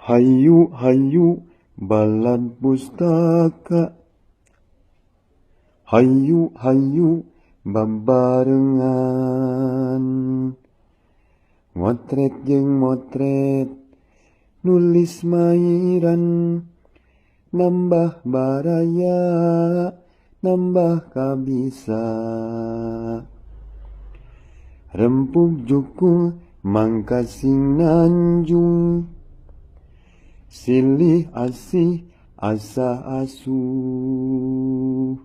Hayu hayu balad pustaka, hayu hayu babarengan. Motret jeung motret nulis mairan, nambah baraya nambah kabisa. Rempuk jukung mangkasing nanjung, silih asih asa asuh.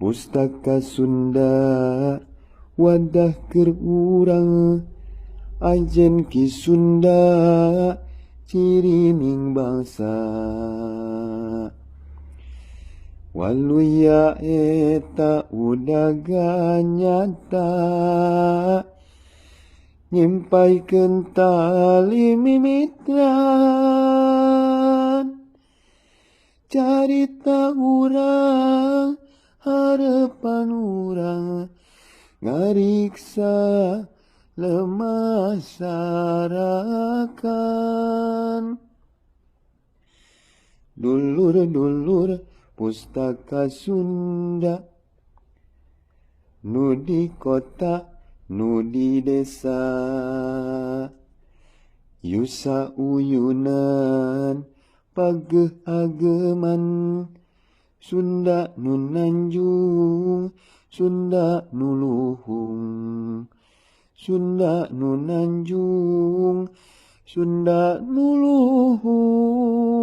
Pustaka Sunda wadah keur urang, ajen Ki Sunda cirining bangsa. Waluya eta udaga nyata, nyimpaikeun tali mimitran. Carita urang harapan urang, ngariksa lemasyarakat. Dulur-dulur pustaka Sunda, nu di kota nu di desa, yusa uyunan pageuh ageman. Sunda nu nanjung, Sunda nu luhung, Sunda nu nanjung, Sunda nu luhung.